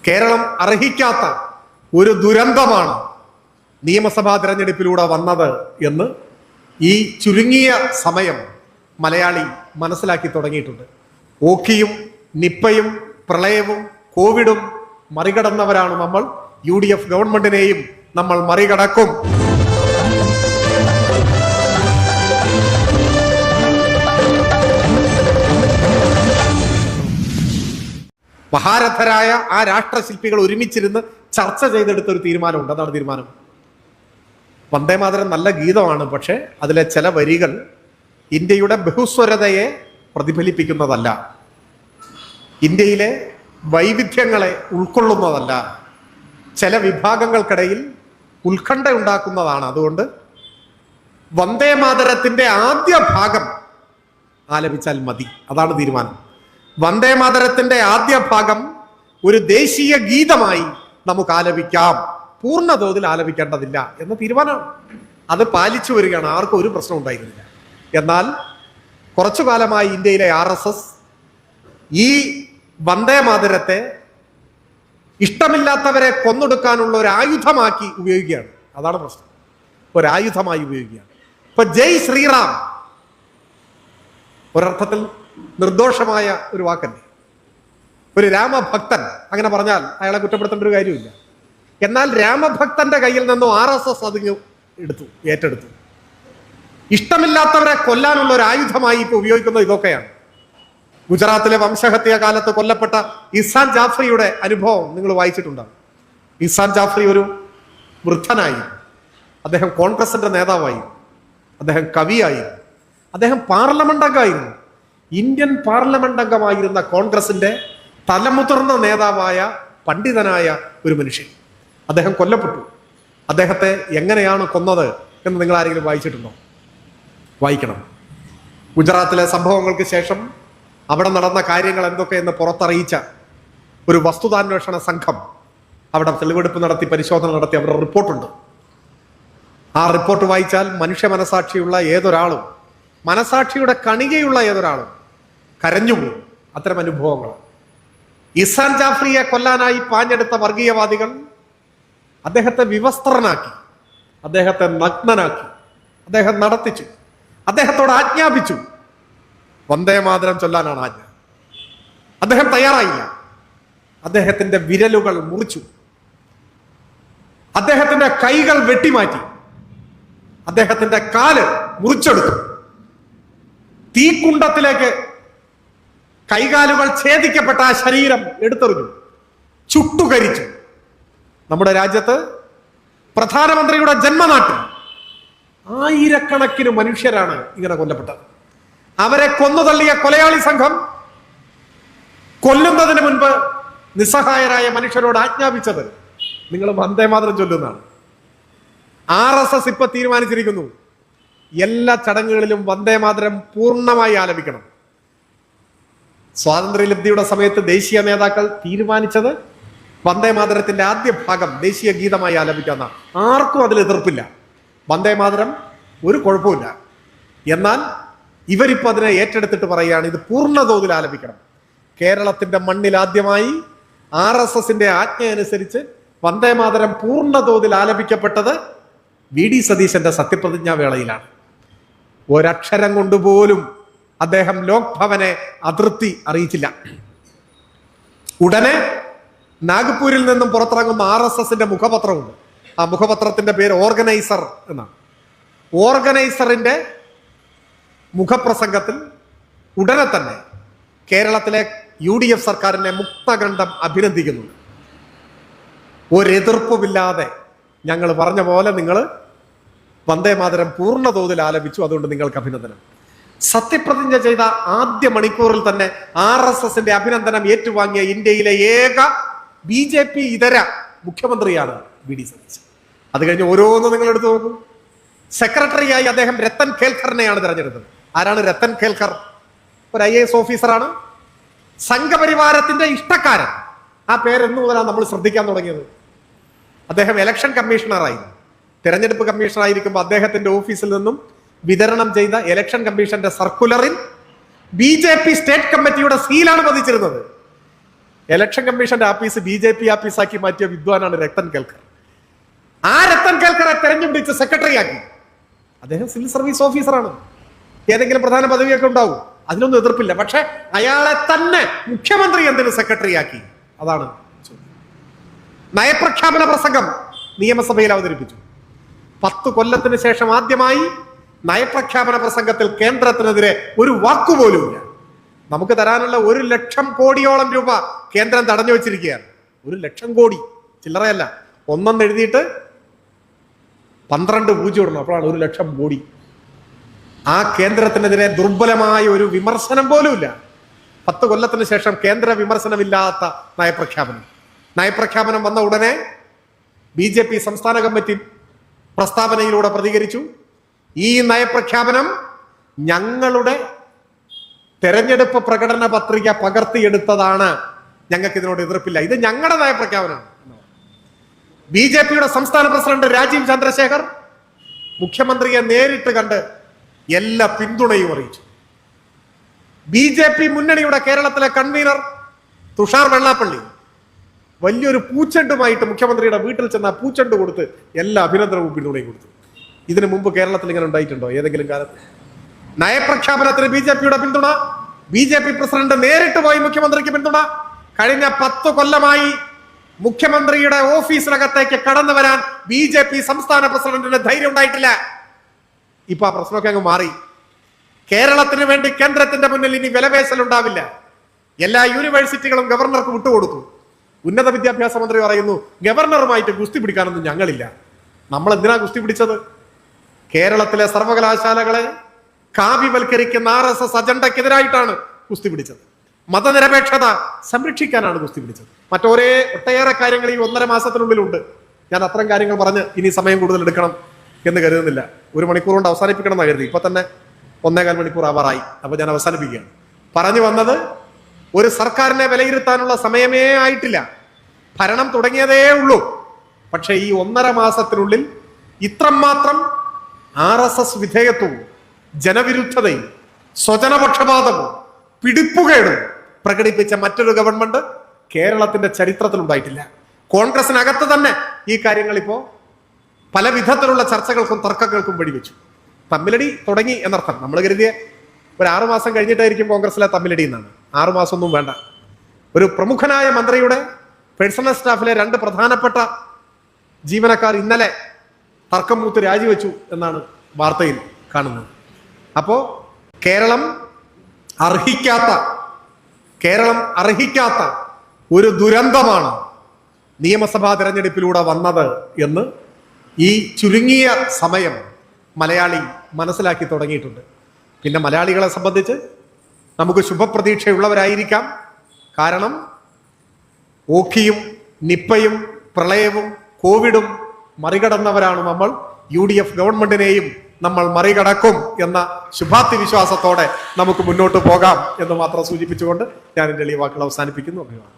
കേരളം അർഹിക്കാത്ത ഒരു ദുരന്തമാണ് നിയമസഭാ തിരഞ്ഞെടുപ്പിലൂടെ വന്നത് എന്ന് ഈ ചുരുങ്ങിയ സമയം മലയാളി മനസ്സിലാക്കി തുടങ്ങിയിട്ടുണ്ട്. ഓഖിയും നിപ്പയും പ്രളയവും കോവിഡും മറികടന്നവരാണ് നമ്മൾ. UDF ഗവൺമെന്റിനെയും നമ്മൾ മറികടക്കും. മഹാരഥരായ ആ രാഷ്ട്രശില്പികൾ ഒരുമിച്ചിരുന്ന് ചർച്ച ചെയ്തെടുത്ത ഒരു തീരുമാനമുണ്ട്. അതാണ് തീരുമാനം. വന്ദേമാതരം നല്ല ഗീതമാണ്, പക്ഷെ അതിലെ ചില വരികൾ ഇന്ത്യയുടെ ബഹുസ്വരതയെ പ്രതിഫലിപ്പിക്കുന്നതല്ല, ഇന്ത്യയിലെ വൈവിധ്യങ്ങളെ ഉൾക്കൊള്ളുന്നതല്ല, ചില വിഭാഗങ്ങൾക്കിടയിൽ ഉത്കണ്ഠ ഉണ്ടാക്കുന്നതാണ്. അതുകൊണ്ട് വന്ദേമാതരത്തിന്റെ ആദ്യ ഭാഗം ആലപിച്ചാൽ മതി. അതാണ് തീരുമാനം. വന്ദേമാതരത്തിന്റെ ആദ്യ ഭാഗം ഒരു ദേശീയ ഗീതമായി നമുക്ക് ആലപിക്കാം, പൂർണ്ണ തോതിൽ ആലപിക്കേണ്ടതില്ല എന്ന തീരുമാനമാണ്. അത് പാലിച്ചു വരികയാണ്. ആർക്കും ഒരു പ്രശ്നം ഉണ്ടായിരുന്നില്ല. എന്നാൽ കുറച്ചു കാലമായി ഇന്ത്യയിലെ RSS ഈ വന്ദേമാതരത്തെ ഇഷ്ടമില്ലാത്തവരെ കൊന്നൊടുക്കാനുള്ള ഒരു ആയുധമാക്കി ഉപയോഗിക്കുകയാണ്. അതാണ് പ്രശ്നം. ഒരായുധമായി ഉപയോഗിക്കുകയാണ്. ഇപ്പൊ ജയ് ശ്രീറാം ഒരർത്ഥത്തിൽ നിർദോഷമായ ഒരു വാക്കല്ലേ. ഒരു രാമഭക്തൻ അങ്ങനെ പറഞ്ഞാൽ അയാളെ കുറ്റപ്പെടുത്തേണ്ട ഒരു കാര്യമില്ല. എന്നാൽ രാമഭക്തന്റെ കയ്യിൽ നിന്നും RSS അതിന് ഏറ്റെടുത്തു. ഇഷ്ടമില്ലാത്തവരെ കൊല്ലാനുള്ള ഒരു ആയുധമായി ഇപ്പൊ ഉപയോഗിക്കുന്നത് ഇതൊക്കെയാണ്. ഗുജറാത്തിലെ വംശഹത്യ കാലത്ത് കൊല്ലപ്പെട്ട ഇസാൻ ജാഫ്രിയുടെ അനുഭവം നിങ്ങൾ വായിച്ചിട്ടുണ്ടാകും. ഇസാൻ ജാഫ്രി ഒരു വൃദ്ധനായി, അദ്ദേഹം കോൺഗ്രസിന്റെ നേതാവായി, അദ്ദേഹം കവിയായി, അദ്ദേഹം പാർലമെന്റ് അംഗമായിരുന്നു. ഇന്ത്യൻ പാർലമെന്റ് അംഗമായിരുന്ന കോൺഗ്രസിന്റെ തലമുതിർന്ന നേതാവായ പണ്ഡിതനായ ഒരു മനുഷ്യൻ. അദ്ദേഹം കൊല്ലപ്പെട്ടു. അദ്ദേഹത്തെ എങ്ങനെയാണ് കൊന്നത് എന്ന് നിങ്ങൾ ആരെങ്കിലും വായിച്ചിട്ടുണ്ടോ? വായിക്കണം. ഗുജറാത്തിലെ സംഭവങ്ങൾക്ക് ശേഷം അവിടെ നടന്ന കാര്യങ്ങൾ എന്തൊക്കെയെന്ന് പുറത്തറിയിച്ച ഒരു വസ്തുതാന്വേഷണ സംഘം അവിടെ തെളിവെടുപ്പ് നടത്തി, പരിശോധന നടത്തി, അവരുടെ റിപ്പോർട്ടുണ്ട്. ആ റിപ്പോർട്ട് വായിച്ചാൽ മനുഷ്യ മനസാക്ഷിയുള്ള ഏതൊരാളും, മനസാക്ഷിയുടെ കണികയുള്ള ഏതൊരാളും കരഞ്ഞുപോകും. അത്തരം അനുഭവങ്ങൾ. ഇസാൻ ജാഫ്രിയെ കൊല്ലാനായി പാഞ്ഞെടുത്ത വർഗീയവാദികൾ അദ്ദേഹത്തെ വിവസ്ത്രനാക്കി, അദ്ദേഹത്തെ നഗ്നനാക്കി, അദ്ദേഹം നടത്തിച്ചു, അദ്ദേഹത്തോട് ആജ്ഞാപിച്ചു. വന്ദേമാതരം ചൊല്ലാനാണ് ആജ്ഞ. അദ്ദേഹം തയ്യാറായില്ല. അദ്ദേഹത്തിന്റെ വിരലുകൾ മുറിച്ചു, അദ്ദേഹത്തിന്റെ കൈകൾ വെട്ടിമാറ്റി, അദ്ദേഹത്തിന്റെ കാല് മുറിച്ചെടുത്തു, തീക്കുണ്ടത്തിലേക്ക് കൈകാലുകൾ ഛേദിക്കപ്പെട്ട ആ ശരീരം എടുത്തെറിഞ്ഞു, ചുട്ടുകരിച്ചു. നമ്മുടെ രാജ്യത്ത് പ്രധാനമന്ത്രിയുടെ ജന്മനാട്ടിൽ ആയിരക്കണക്കിന് മനുഷ്യരാണ് ഇങ്ങനെ കൊല്ലപ്പെട്ടത്. അവരെ കൊന്നുതള്ളിയ കൊലയാളി സംഘം കൊല്ലുന്നതിന് മുൻപ് നിസ്സഹായരായ മനുഷ്യരോട് ആജ്ഞാപിച്ചത് നിങ്ങൾ വന്ദേമാതരം ചൊല്ലുന്നതാണ്. RSS ഇപ്പൊ തീരുമാനിച്ചിരിക്കുന്നു, എല്ലാ ചടങ്ങുകളിലും വന്ദേമാതരം പൂർണ്ണമായി ആലപിക്കണം. സ്വാതന്ത്ര്യലബ്ധിയുടെ സമയത്ത് ദേശീയ നേതാക്കൾ തീരുമാനിച്ചത് വന്ദേമാതരത്തിന്റെ ആദ്യ ഭാഗം ദേശീയ ഗീതമായി ആലപിക്കാന്ന. ആർക്കും അതിൽ എതിർപ്പില്ല. വന്ദേമാതരം ഒരു കുഴപ്പമില്ല. എന്നാൽ ഇവരിപ്പോ അതിനെ ഏറ്റെടുത്തിട്ട് പറയുകയാണ് ഇത് പൂർണ്ണ തോതിൽ ആലപിക്കണം. കേരളത്തിന്റെ മണ്ണിൽ ആദ്യമായി RSSന്റെ ആജ്ഞ അനുസരിച്ച് വന്ദേമാതരം പൂർണ്ണ തോതിൽ ആലപിക്കപ്പെട്ടത് VD സതീശന്റെ സത്യപ്രതിജ്ഞാ വേളയിലാണ്. ഒരക്ഷരം കൊണ്ടുപോലും അദ്ദേഹം ലോക് ഭവനെ അതൃപ്തി അറിയിച്ചില്ല. ഉടനെ നാഗ്പൂരിൽ നിന്നും പുറത്തിറങ്ങുന്ന RSSന്റെ മുഖപത്രമുണ്ട്. ആ മുഖപത്രത്തിന്റെ പേര് ഓർഗനൈസർ എന്നാണ്. ഓർഗനൈസറിന്റെ മുഖപ്രസംഗത്തിൽ ഉടനെ തന്നെ കേരളത്തിലെ UDF സർക്കാരിനെ മുക്തകണ്ഠം അഭിനന്ദിക്കുന്നു. ഒരെതിർപ്പുമില്ലാതെ ഞങ്ങൾ പറഞ്ഞ പോലെ നിങ്ങൾ വന്ദേമാതരം പൂർണ്ണ തോതിൽ ആലപിച്ചു, അതുകൊണ്ട് നിങ്ങൾക്ക് അഭിനന്ദനം. സത്യപ്രതിജ്ഞ ചെയ്ത ആദ്യ മണിക്കൂറിൽ തന്നെ RSSന്റെ അഭിനന്ദനം ഏറ്റുവാങ്ങിയ ഇന്ത്യയിലെ ഏക BJP ഇതര മുഖ്യമന്ത്രിയാണ് VD സതീശൻ. അത് കഴിഞ്ഞ് ഓരോന്നും നിങ്ങൾ എടുത്തു നോക്കൂ. സെക്രട്ടറിയായി അദ്ദേഹം രത്തൻ ഖേൽക്കറിനെയാണ് തിരഞ്ഞെടുത്തത്. ആരാണ് രത്തൻ ഖേൽക്കർ? ഒരു IAS ഓഫീസറാണ്, സംഘപരിവാരത്തിന്റെ ഇഷ്ടക്കാരൻ. ആ പേരെന്നു മുതലാണ് നമ്മൾ ശ്രദ്ധിക്കാൻ തുടങ്ങിയത്. അദ്ദേഹം ഇലക്ഷൻ കമ്മീഷണറായി, തെരഞ്ഞെടുപ്പ് കമ്മീഷണറായിരിക്കുമ്പോൾ അദ്ദേഹത്തിന്റെ ഓഫീസിൽ നിന്നും വിതരണം ചെയ്ത ഇലക്ഷൻ കമ്മീഷന്റെ സർക്കുലറിൽ BJP സ്റ്റേറ്റ് കമ്മിറ്റിയുടെ സീലാണ് പതിച്ചിരുന്നത്. ഇലക്ഷൻ കമ്മീഷന്റെ ആഫീസ് BJP ആഫീസാക്കി മാറ്റിയ വിദ്വാനാണ് രത്തൻ കേൽക്കർ. ആ രത്തൻ കേൽക്കറെ തെരഞ്ഞെടുപ്പിച്ച് സെക്രട്ടറി ആക്കി. അദ്ദേഹം സിവിൽ സർവീസ് ഓഫീസറാണ്. ഏതെങ്കിലും പ്രധാന പദവിയൊക്കെ ഉണ്ടാവും, അതിനൊന്നും എതിർപ്പില്ല. പക്ഷെ അയാളെ തന്നെ മുഖ്യമന്ത്രി എന്തിന് സെക്രട്ടറി ആക്കി? അതാണ് നയപ്രഖ്യാപന പ്രസംഗം നിയമസഭയിൽ അവതരിപ്പിച്ചു. 10 കൊല്ലത്തിന് ശേഷം ആദ്യമായി നയപ്രഖ്യാപന പ്രസംഗത്തിൽ കേന്ദ്രത്തിനെതിരെ ഒരു വാക്കുപോലുമില്ല. നമുക്ക് തരാനുള്ള 1,00,000 കോടിയോളം രൂപ കേന്ദ്രം തടഞ്ഞു വെച്ചിരിക്കുകയാണ്. 1,00,000 കോടി ചില്ലറയല്ല. ഒന്നെന്ന് എഴുതിയിട്ട് 12 പൂജ്യം ഇടണം, അപ്പോഴാണ് 1,00,000 കോടി. ആ കേന്ദ്രത്തിനെതിരെ ദുർബലമായ ഒരു വിമർശനം പോലുമില്ല. 10 കൊല്ലത്തിന് ശേഷം കേന്ദ്ര വിമർശനമില്ലാത്ത നയപ്രഖ്യാപനം വന്ന ഉടനെ BJP സംസ്ഥാന കമ്മിറ്റി പ്രസ്താവനയിലൂടെ പ്രതികരിച്ചു. ഈ നയപ്രഖ്യാപനം ഞങ്ങളുടെ തെരഞ്ഞെടുപ്പ് പ്രകടന പത്രിക പകർത്തിയെടുത്തതാണ്, ഞങ്ങൾക്ക് ഇതിനോട് എതിർപ്പില്ല, ഇത് ഞങ്ങളുടെ നയപ്രഖ്യാപനമാണ്. BJPയുടെ സംസ്ഥാന പ്രസിഡന്റ് രാജീവ് ചന്ദ്രശേഖർ മുഖ്യമന്ത്രിയെ നേരിട്ട് കണ്ട് എല്ലാ പിന്തുണയും അറിയിച്ചു. BJP മുന്നണിയുടെ കേരളത്തിലെ കൺവീനർ തുഷാർ വെള്ളാപ്പള്ളി വലിയൊരു പൂച്ചെണ്ടുമായിട്ട് മുഖ്യമന്ത്രിയുടെ വീട്ടിൽ ചെന്ന പൂച്ചെണ്ട് കൊടുത്ത് എല്ലാ അഭിനന്ദനവും പിന്തുണയും കൊടുത്തു. ഇതിനു മുമ്പ് കേരളത്തിൽ ഇങ്ങനെ ഉണ്ടായിട്ടുണ്ടോ ഏതെങ്കിലും കാലത്ത്? നയപ്രഖ്യാപനത്തിന് BJPയുടെ പിന്തുണ, BJP പ്രസിഡന്റ് നേരിട്ട് പോയി മുഖ്യമന്ത്രിക്ക് പിന്തുണ. കഴിഞ്ഞ 10 കൊല്ലമായി മുഖ്യമന്ത്രിയുടെ ഓഫീസിനകത്തേക്ക് കടന്നു വരാൻ BJP സംസ്ഥാന പ്രസിഡന്റിന് ധൈര്യം ഉണ്ടായിട്ടില്ല. ഇപ്പൊ ആ പ്രശ്നമൊക്കെ അങ്ങ് മാറി. കേരളത്തിന് വേണ്ടി കേന്ദ്രത്തിന്റെ മുന്നിൽ ഇനി വിലപേശൽ ഉണ്ടാവില്ല. എല്ലാ യൂണിവേഴ്സിറ്റികളും ഗവർണർക്ക് വിട്ടുകൊടുത്തു. ഉന്നത വിദ്യാഭ്യാസ മന്ത്രി പറയുന്നു, ഗവർണറുമായിട്ട് ഗുസ്തി പിടിക്കാനൊന്നും ഞങ്ങളില്ല. നമ്മൾ എന്തിനാ ഗുസ്തി പിടിച്ചത്? കേരളത്തിലെ സർവകലാശാലകളെ കാവ്യവൽക്കരിക്കുന്ന RSS അജണ്ടക്കെതിരായിട്ടാണ് ഗുസ്തി പിടിച്ചത്. മതനിരപേക്ഷത സംരക്ഷിക്കാനാണ് ഗുസ്തി പിടിച്ചത്. ഒട്ടേറെ കാര്യങ്ങൾ ഈ 1.5 മാസത്തിനുള്ളിലുണ്ട്. ഞാൻ അത്തരം കാര്യങ്ങൾ പറഞ്ഞ് ഇനി സമയം കൂടുതൽ എടുക്കണം എന്ന് കരുതുന്നില്ല. 1 മണിക്കൂർ കൊണ്ട് അവസാനിപ്പിക്കണം എന്ന് കരുതി. ഇപ്പൊ തന്നെ 1.25 മണിക്കൂർ ആവാറായി. അപ്പൊ ഞാൻ അവസാനിപ്പിക്കുകയാണ്. പറഞ്ഞു വന്നത്, ഒരു സർക്കാരിനെ വിലയിരുത്താനുള്ള സമയമേ ആയിട്ടില്ല. ഭരണം തുടങ്ങിയതേ ഉള്ളൂ. പക്ഷെ ഈ 1.5 മാസത്തിനുള്ളിൽ ഇത്രമാത്രം RSS വിധേയത്വവും ജനവിരുദ്ധതയും സ്വജനപക്ഷപാതവും പിടിപ്പുകേടും പ്രകടിപ്പിച്ച മറ്റൊരു ഗവൺമെന്റ് കേരളത്തിന്റെ ചരിത്രത്തിൽ ഉണ്ടായിട്ടില്ല. കോൺഗ്രസിനകത്ത് തന്നെ ഈ കാര്യങ്ങൾ ഇപ്പോ പല വിധത്തിലുള്ള ചർച്ചകൾക്കും തർക്കങ്ങൾക്കും വെടിവെച്ചു. തമ്മിലടി തുടങ്ങി എന്നർത്ഥം. നമ്മൾ കരുതിയ ഒരു 6 മാസം കഴിഞ്ഞിട്ടായിരിക്കും കോൺഗ്രസിലെ തമ്മിലടി എന്നാണ്. 6 മാസമൊന്നും വേണ്ട. ഒരു പ്രമുഖനായ മന്ത്രിയുടെ പേഴ്സണൽ സ്റ്റാഫിലെ 2 പ്രധാനപ്പെട്ട ജീവനക്കാർ ഇന്നലെ തർക്കം മൂത്ത് രാജിവെച്ചു എന്നാണ് വാർത്തയിൽ കാണുന്നത്. അപ്പോ കേരളം അർഹിക്കാത്ത ഒരു ദുരന്തമാണ് നിയമസഭാ തെരഞ്ഞെടുപ്പിലൂടെ വന്നത് എന്ന് ഈ ചുരുങ്ങിയ സമയം മലയാളി മനസ്സിലാക്കി തുടങ്ങിയിട്ടുണ്ട്. പിന്നെ മലയാളികളെ സംബന്ധിച്ച് നമുക്ക് ശുഭപ്രതീക്ഷയുള്ളവരായിരിക്കാം. കാരണം ഓഖിയും നിപ്പയും പ്രളയവും കോവിഡും മറികടന്നവരാണ് നമ്മൾ. UDF ഗവൺമെന്റിനെയും നമ്മൾ മറികടക്കും എന്ന ശുഭാപ്തി വിശ്വാസത്തോടെ നമുക്ക് മുന്നോട്ട് പോകാം എന്ന് മാത്രം സൂചിപ്പിച്ചുകൊണ്ട് ഞാൻ എൻ്റെ വാക്കുകൾ അവസാനിപ്പിക്കുന്നു. അഭിവാദം.